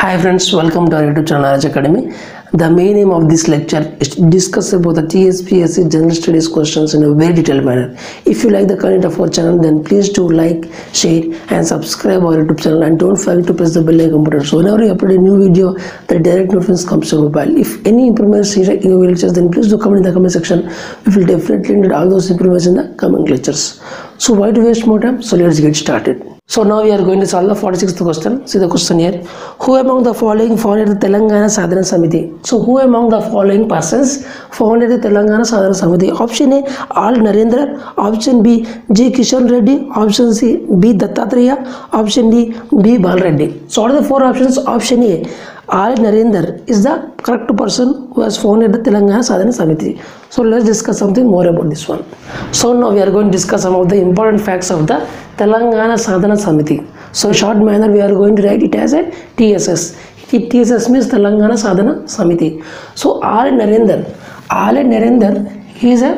Hi friends, welcome to our YouTube channel Knowledge Academy. The main aim of this lecture is to discuss about the TSPSC General Studies questions in a very detailed manner. If you like the content of our channel, then please do like, share and subscribe our YouTube channel, and don't forget to press the bell icon button. So whenever you upload a new video, the direct notification comes to your mobile. If any improvements in your lectures, then please do comment in the comment section. We will definitely include all those improvements in the coming lectures. So why to waste more time? So let's get started. So now we are going to solve the 46th question. See the question here. Who among the following founded the Telangana Sadhana Samiti? So who among the following persons founded the Telangana Sadhana Samiti? Option A, Al Narendra. Option B, G. Kishan Reddy. Option C, B. Dattatreya. Option D, B. Bal Reddy. So what are the four options? Option A, Al Narendra is the correct person who has founded the Telangana Sadhana Samiti. So let's discuss something more about this one. So now we are going to discuss some of the important facts of the Telangana Sadhana Samiti. So in short manner we are going to write it as a TSS. TSS means Telangana Sadhana Samiti. So Al Narendra he is a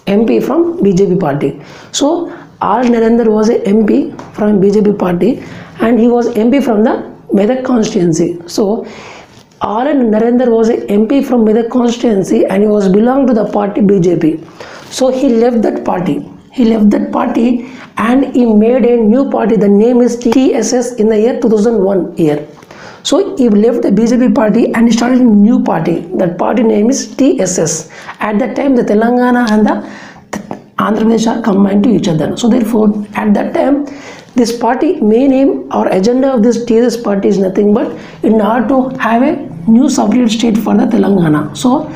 MP from BJP party. So Al Narendra was a MP from BJP party and he was MP from the Medak constituency. So Al Narendra was a MP from Medak constituency and he was belonged to the party BJP. So he left that party. And he made a new party. The name is TSS in the year 2001 year. So he left the BJP party and he started a new party. That party name is TSS. At that time the Telangana and the Andhra Pradesh are combined to each other. So therefore at that time this party main aim or agenda of this TSS party is nothing but in order to have a new separate state for the Telangana. So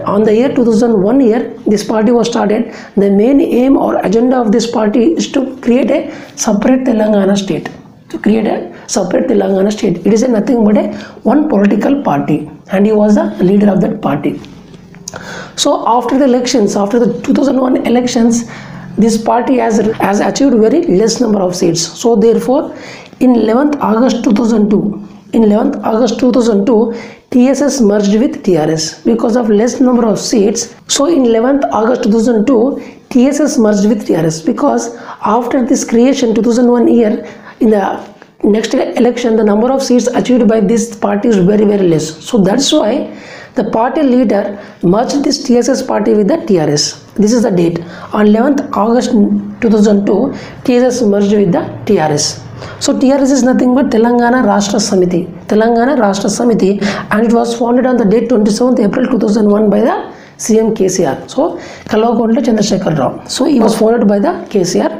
on the year 2001 year, this party was started. The main aim or agenda of this party is to create a separate Telangana state. It is nothing but a one political party, and he was the leader of that party. So after the 2001 elections, this party has achieved very less number of seats. So therefore, in 11th August 2002, TSS merged with TRS because of less number of seats. So in 11th August 2002, TSS merged with TRS because after this creation 2001 year, in the next election, the number of seats achieved by this party is very less. So that's why the party leader merged this TSS party with the TRS. This is the date. On 11th August 2002, TSS merged with the TRS. So TRS is nothing but Telangana Rashtra Samiti, and it was founded on the date 27th April 2001 by the CM KCR. So Kalvakonda Chandrasekhar Rao. So he was founded by the KCR,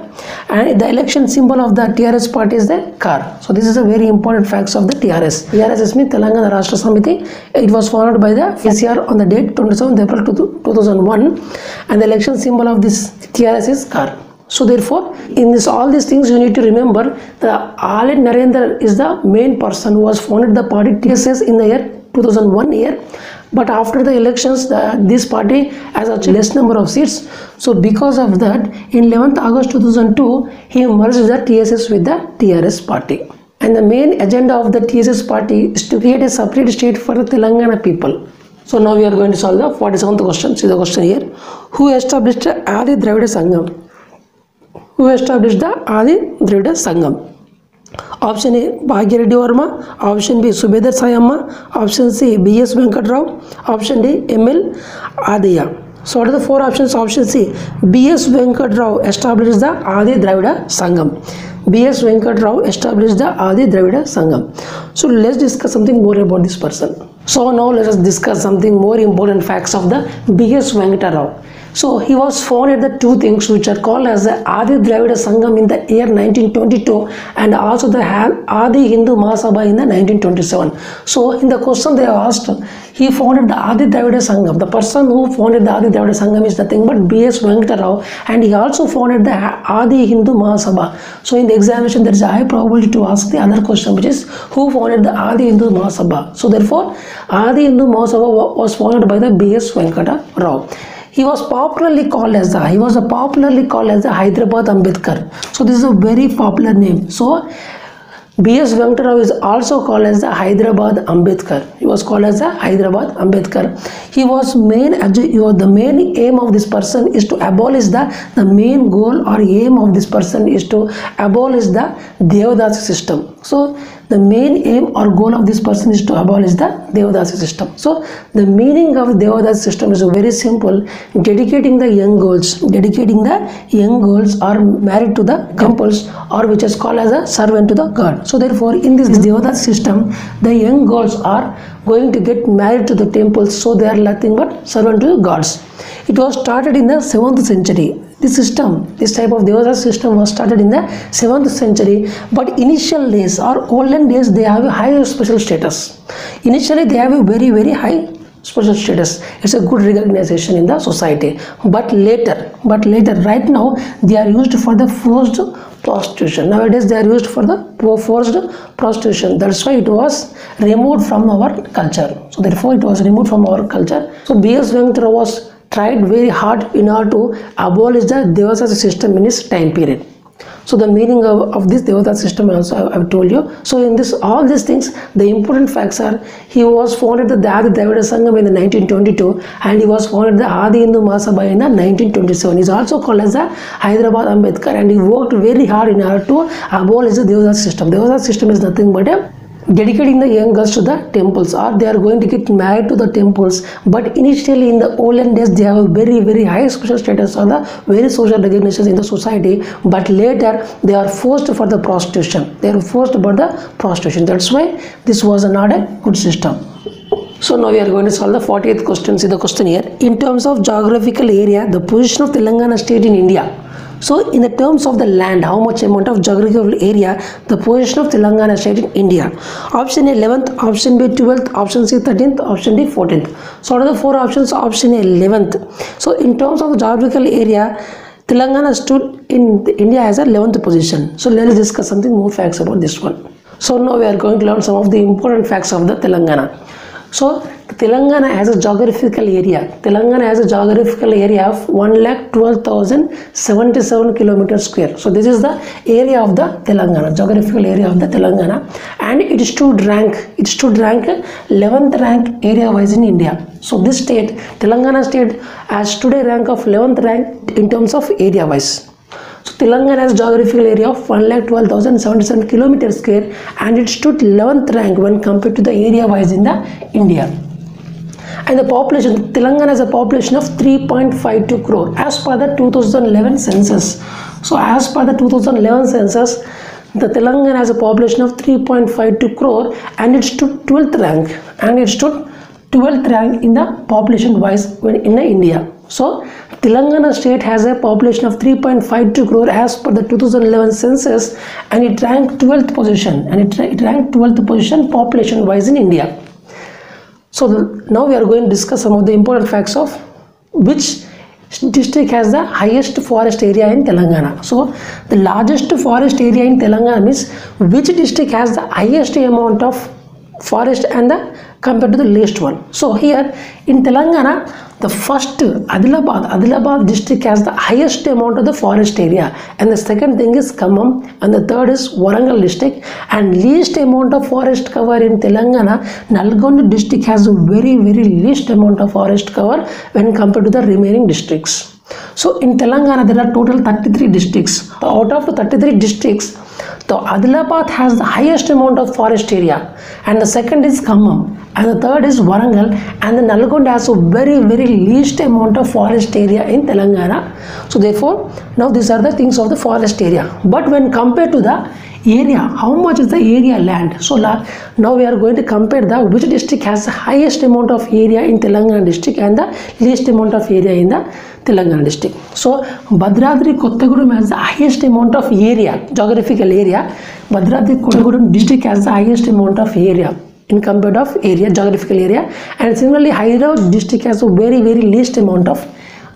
and the election symbol of the TRS party is the car. So this is a very important facts of the TRS. TRS means Telangana Rashtra Samiti. It was founded by the KCR on the date 27th April 2001, and the election symbol of this TRS is car. So therefore, in all these things you need to remember the Al Narendra is the main person who has founded the party TSS in the year 2001 year. But after the elections, this party has a less number of seats. So because of that, in 11th August 2002, he merged the TSS with the TRS party. And the main agenda of the TSS party is to create a separate state for the Telangana people. So now we are going to solve the 47th question. See the question here. Who established the Adi Dravida Sangam? Option A, Bhagyareddy Verma. Option B, Subedar Sayamma. Option C, B.S. Venkatrao. Option D, M.L. Adaya. So what are the four options? Option C, B.S. Venkatrao established the Adi Dravida Sangam. B.S. Venkatrao established the Adi Dravida Sangam. So let's discuss something more about this person. So now let us discuss something more important facts of the B.S. Venkatrao. So he was founded the two things which are called as the Adi Dravida Sangam in the year 1922 and also the Adi Hindu Mahasabha in the 1927. So in the question they asked, he founded the Adi Dravida Sangam. The person who founded the Adi Dravida Sangam is nothing but B.S. Venkatrao, and he also founded the Adi Hindu Mahasabha. So in the examination there is a high probability to ask the other question, which is who founded the Adi Hindu Mahasabha. So therefore Adi Hindu Mahasabha was founded by the B.S. Venkatrao. He was popularly called as the Hyderabad Ambedkar. So this is a very popular name. So B.S. Venkatrao is also called as the Hyderabad Ambedkar. He was called as the Hyderabad Ambedkar. The main aim of this person is to abolish the main goal or aim of this person is to abolish the Devadasi system. So the main aim or goal of this person is to abolish the Devadasi system. So the meaning of Devadasi system is very simple: dedicating the young girls are married to the temples, or which is called as a servant to the god. So therefore, in this Devadasi system, the young girls are going to get married to the temples, so they are nothing but servant to the gods. It was started in the 7th century. This type of Devadasi system was started in the 7th century, but initial days or olden days, they have a high special status. Initially, they have a very, very high special status. It's a good recognition in the society. But later, right now, they are used for the forced prostitution. Nowadays, they are used for the forced prostitution. That's why it was removed from our culture. So therefore, it was removed from our culture. So B.S. Venkatara was tried very hard in order to abolish the Devadasi system in his time period. So the meaning of this Devadasi system also I have told you. So in this, all these things, the important facts are: he was founded the Adi Dravida Sangam in the 1922, and he was founded the Adi Hindu Mahasabha in the 1927. He is also called as the Hyderabad Ambedkar, and he worked very hard in order to abolish the Devadasi system. Devadasi system is nothing but a dedicating the young girls to the temples, or they are going to get married to the temples. But initially, in the olden days, they have a very, very high social status or the very social recognition in the society. But later, they are forced for the prostitution. They are forced about the prostitution. That's why this was not a good system. So now we are going to solve the 48th question. See the question here. In terms of geographical area, the position of Telangana state in India. So in the terms of the land, how much amount of geographical area, the position of Telangana state in India? Option A 11th, option B 12th, option C 13th, option D 14th. So what are the four options? Option A 11th. So in terms of the geographical area, Telangana stood in India as a 11th position. So let us discuss something more facts about this one. So now we are going to learn some of the important facts of the Telangana. So Telangana has a geographical area. Telangana has a geographical area of 1,12,077 kilometers square. So this is the area of the Telangana, geographical area of the Telangana, and it stood rank 11th rank area wise in India. So this state, Telangana state, has today rank of 11th rank in terms of area wise. So Telangana has geographical area of 1,12,077 kilometers square, and it stood 11th rank when compared to the area wise in the India. And the population, Telangana has a population of 3.52 crore as per the 2011 census. So as per the 2011 census, the Telangana has a population of 3.52 crore, and it stood 12th rank in the population wise in the India. So Telangana state has a population of 3.52 crore as per the 2011 census, and it ranked 12th position, population wise in India. So now we are going to discuss some of the important facts of which district has the highest forest area in Telangana. So the largest forest area in Telangana means which district has the highest amount of forest and compared to the least one. So here in Telangana, the first Adilabad district has the highest amount of the forest area, and the second thing is Khammam, and the third is Warangal district, and least amount of forest cover in Telangana, Nalgonda district has a very, very least amount of forest cover when compared to the remaining districts. So in Telangana there are total 33 districts. Out of the 33 districts, the Adilabad has the highest amount of forest area, and the second is Khammam, and the third is Warangal, and the Nalgonda has a very, very least amount of forest area in Telangana. So therefore, now these are the things of the forest area. But when compared to the area, how much is the area land? So now we are going to compare the which district has the highest amount of area in Telangana district and the least amount of area in the Telangana district. So Bhadradri Kottagudem has the highest amount of area, geographical area. Bhadradri Kottagudem district has the highest amount of area in compared of area, geographical area, and similarly Hyderabad district has a very, very least amount of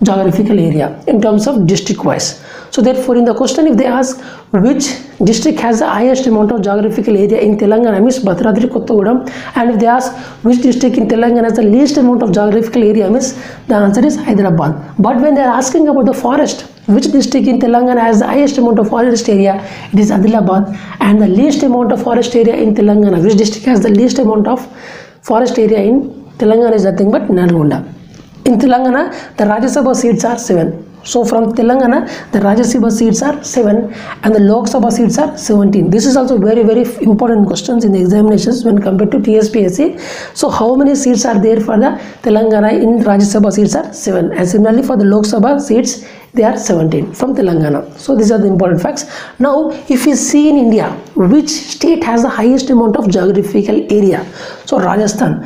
geographical area in terms of district wise. So therefore in the question, if they ask which district has the highest amount of geographical area in Telangana, means Bhadradri Kottagudem, and if they ask which district in Telangana has the least amount of geographical area, means the answer is Hyderabad. But when they are asking about the forest, which district in Telangana has the highest amount of forest area, it is Adilabad, and the least amount of forest area in Telangana, which district has the least amount of forest area in Telangana, is nothing but Nalgonda. In Telangana, the Rajya Sabha seats are 7. So from Telangana, the Rajya Sabha seats are 7 and the Lok Sabha seats are 17. This is also very important questions in the examinations when compared to TSPSC. So how many seats are there for the Telangana in Rajya Sabha seats are 7, and similarly for the Lok Sabha seats they are 17 from Telangana. So these are the important facts. Now if you see in India, which state has the highest amount of geographical area? So Rajasthan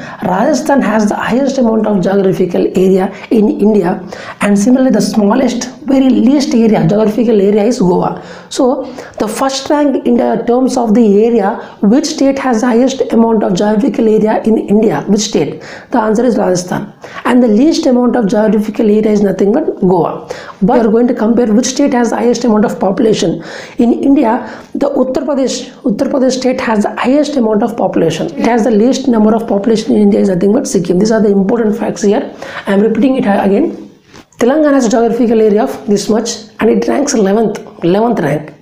has the highest amount of geographical area in India, and similarly the smallest, very least area, geographical area is Goa. So the first rank in the terms of the area, which state has the highest amount of geographical area in India? Which state? The answer is Rajasthan. And the least amount of geographical area is nothing but Goa. But we are going to compare which state has the highest amount of population. In India, the Uttar Pradesh state has the highest amount of population. It has the least number of population in India is nothing but Sikkim. These are the important facts here. I am repeating it again. Telangana has a geographical area of this much and it ranks 11th rank.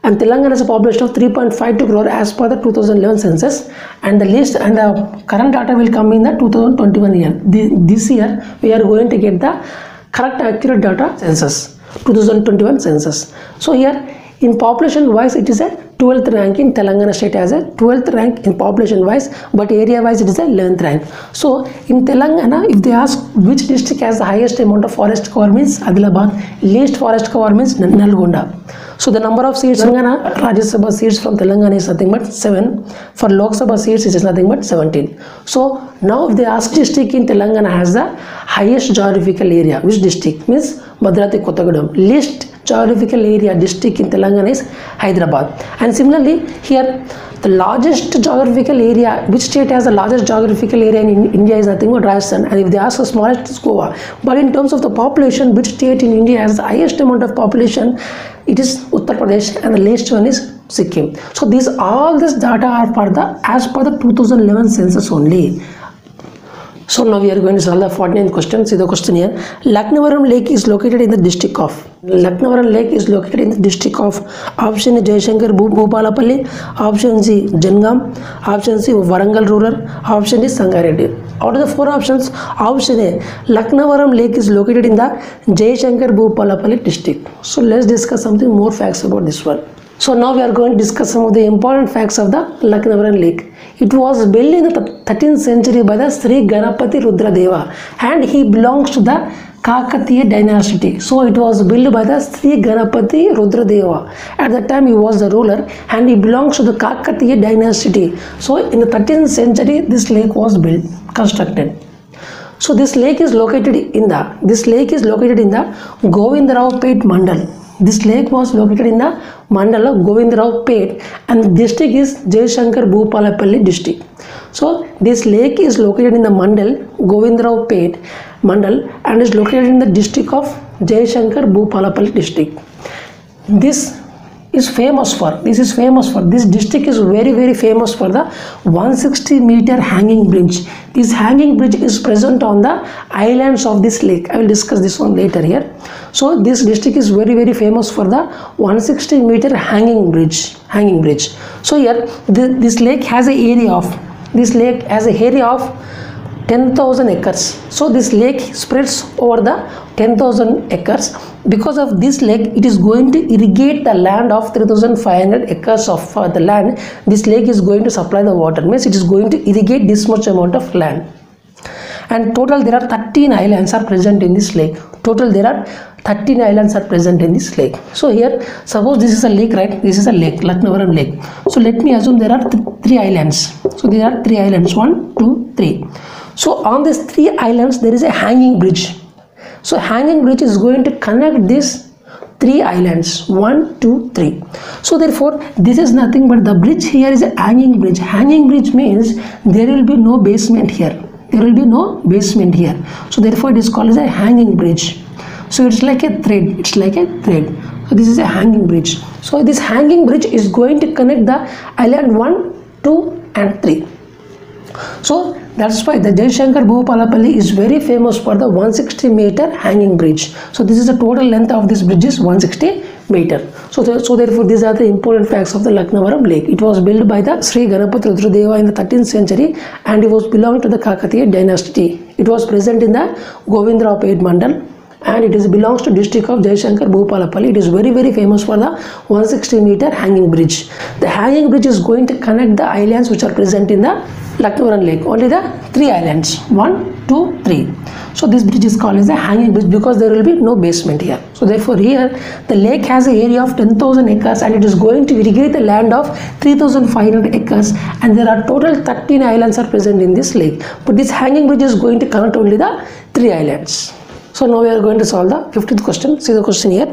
And Telangana has a population of 3.52 crore as per the 2011 census, and the list and the current data will come in the 2021 year. This year we are going to get the correct accurate data census, 2021 census. So here in population wise it is a 12th rank in Telangana state as a 12th rank in population wise, but area wise it is a 11th rank. So in Telangana, if they ask which district has the highest amount of forest cover means Adilabad, least forest cover means Nalgonda. So the number of seats Telangana, Rajya Sabha seats from Telangana is nothing but 7. For Lok Sabha seats it is nothing but 17. So now if they ask district in Telangana has the highest geographical area, which district means Bhadrati Kottagudem. Least geographical area district in Telangana is Hyderabad. And similarly here the largest geographical area, which state has the largest geographical area in India is nothing but Rajasthan, and if they ask the smallest is Goa. But in terms of the population, which state in India has the highest amount of population, it is Uttar Pradesh, and the least one is Sikkim. So all this data are for the as per the 2011 census only. So now we are going to solve the 49th question. See the question here. Laknavaram Lake is located in the district of. Laknavaram Lake is located in the district of. Option A Jayashankar Bhupalapalli. Option C Jangam. Option C Warangal Rural. Option D Sangareddy. Out of the 4 options, option A Laknavaram Lake is located in the Jayashankar Bhupalapalli district. So let's discuss something more facts about this one. So now we are going to discuss some of the important facts of the Laknavaram Lake. It was built in the 13th century by the Sri Ganapati Rudradeva, and he belongs to the Kakatiya dynasty. So it was built by the Sri Ganapati Rudradeva. At that time he was the ruler and he belongs to the Kakatiya dynasty. So in the 13th century this lake was constructed. So this lake is located in the Govindarao-Pet Mandal. This lake was located in the Mandal of Govindarao-Pet, and the district is Jayashankar Bhupalapalli district. So this lake is located in the Mandal, Govindarao-Pet Mandal, and is located in the district of Jayashankar Bhupalapalli district. This district is very famous for the 160-meter hanging bridge. This hanging bridge is present on the islands of this lake. I will discuss this one later here. So this district is very famous for the 160-meter hanging bridge. So here this lake has an area of 10,000 acres. So this lake spreads over the 10,000 acres. Because of this lake, it is going to irrigate the land of 3,500 acres of the land. This lake is going to supply the water. Means it is going to irrigate this much amount of land. And total there are 13 islands are present in this lake. So here, suppose this is a lake, right? This is a lake, Laknavaram Lake. So let me assume there are 3 islands. So there are 3 islands, 1, 2, 3. So on these 3 islands there is a hanging bridge. So hanging bridge is going to connect these 3 islands, 1, 2, 3. So therefore this is nothing but the bridge here is a hanging bridge. Hanging bridge means there will be no basement here. So therefore it is called as a hanging bridge. So it's like a thread. So this is a hanging bridge. So this hanging bridge is going to connect the island 1, 2 and 3. So that's why the Jayashankar Bhupalapalli is very famous for the 160-meter hanging bridge. So this is the total length of this bridge is 160 meter. So therefore these are the important facts of the Laknavaram Lake. It was built by the Sri Ganapati Rudradeva in the 13th century, and it was belonged to the Kakatiya dynasty. It was present in the Govindarao-Pet Mandal, and it is belongs to district of Jaishankar Bhupalapalli. It is very famous for the 160-meter hanging bridge. The hanging bridge is going to connect the islands which are present in the Laknoran Lake. Only the 3 islands, 1, 2, 3. So this bridge is called as a hanging bridge because there will be no basement here. So therefore here the lake has an area of 10,000 acres and it is going to irrigate the land of 3,500 acres, and there are total 13 islands are present in this lake. But this hanging bridge is going to connect only the 3 islands. So now we are going to solve the 15th question. See the question here.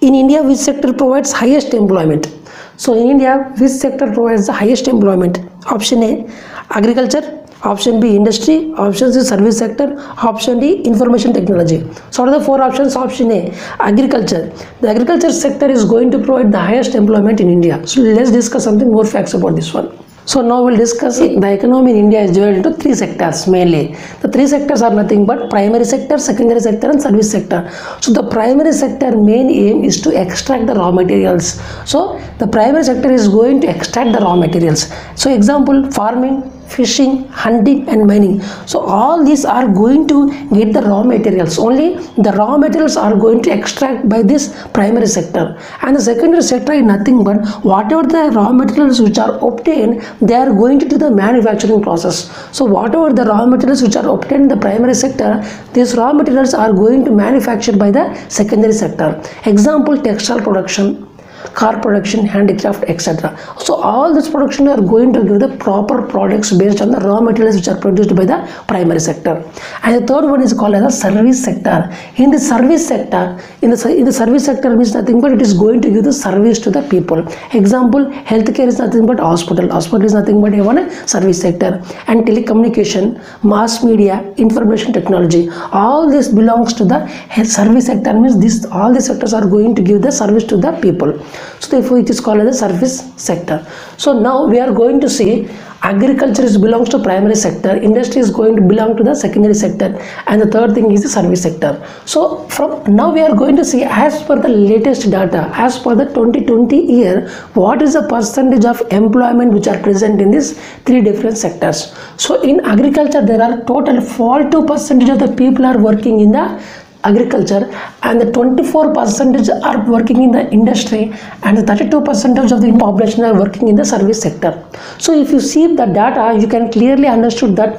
In India, which sector provides highest employment? So in India, which sector provides the highest employment? Option A, agriculture. Option B, industry. Option C, service sector. Option D, information technology. So what are the 4 options? Option A, agriculture. The agriculture sector is going to provide the highest employment in India. So let's discuss something more facts about this one. So now we'll discuss the economy in India is divided into 3 sectors mainly. The 3 sectors are nothing but primary sector, secondary sector and service sector. So the primary sector main aim is to extract the raw materials. So the primary sector is going to extract the raw materials. So example, farming, fishing, hunting and mining. So all these are going to get the raw materials. Only the raw materials are going to extract by this primary sector. And the secondary sector is nothing but whatever the raw materials which are obtained, they are going to do the manufacturing process. So whatever the raw materials which are obtained in the primary sector, these raw materials are going to manufacture by the secondary sector. Example, textile production, car production, handicraft, etc. So all this production are going to give the proper products based on the raw materials which are produced by the primary sector. And the third one is called as a service sector. In the service sector, in the service sector means nothing but it is going to give the service to the people. Example, healthcare is nothing but hospital. Hospital is nothing but a service sector. And telecommunication, mass media, information technology, all this belongs to the service sector. Means this all these sectors are going to give the service to the people. So therefore it is called as a service sector. So now we are going to see agriculture belongs to primary sector, industry is going to belong to the secondary sector, and the third thing is the service sector. So from now we are going to see, as per the latest data, as per the 2020 year, what is the percentage of employment which are present in these 3 different sectors. So in agriculture there are total 42% of the people are working in the agriculture, and the 24% are working in the industry, and the 32% of the population are working in the service sector. So if you see the data, you can clearly understood that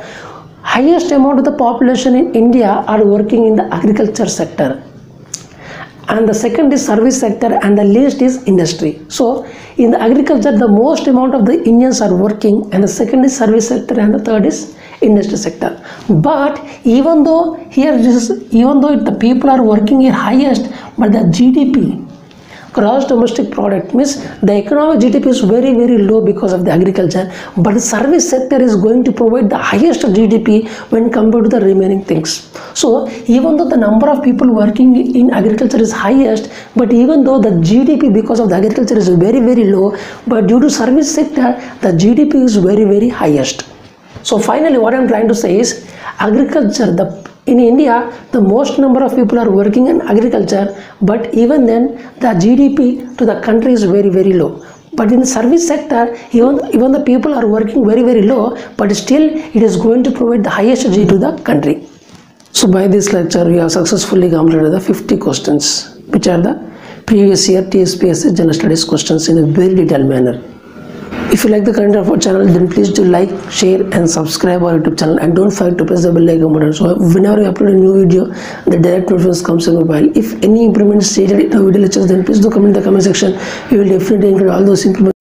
highest amount of the population in India are working in the agriculture sector, and the second is service sector, and the least is industry. So in the agriculture the most amount of the Indians are working, and the second is service sector, and the third is industry sector. But even though here the people are working here highest, but the GDP, gross domestic product, means the economic GDP is very low because of the agriculture, but the service sector is going to provide the highest GDP when compared to the remaining things. So even though the number of people working in agriculture is highest, but even though the GDP because of the agriculture is very low, but due to service sector the GDP is very highest. So finally what I am trying to say is agriculture, in India the most number of people are working in agriculture, but even then the GDP to the country is very low. But in the service sector even the people are working very low, but still it is going to provide the highest GDP to the country. So by this lecture we have successfully completed the 50 questions which are the previous year TSPSC General Studies questions in a very detailed manner. If you like the content of our channel, then please do like, share and subscribe our YouTube channel, and don't forget to press the bell icon button so whenever we upload a new video the direct notification comes on mobile. If any improvement is stated in our video lectures, then please do comment in the comment section. We will definitely include all those improvements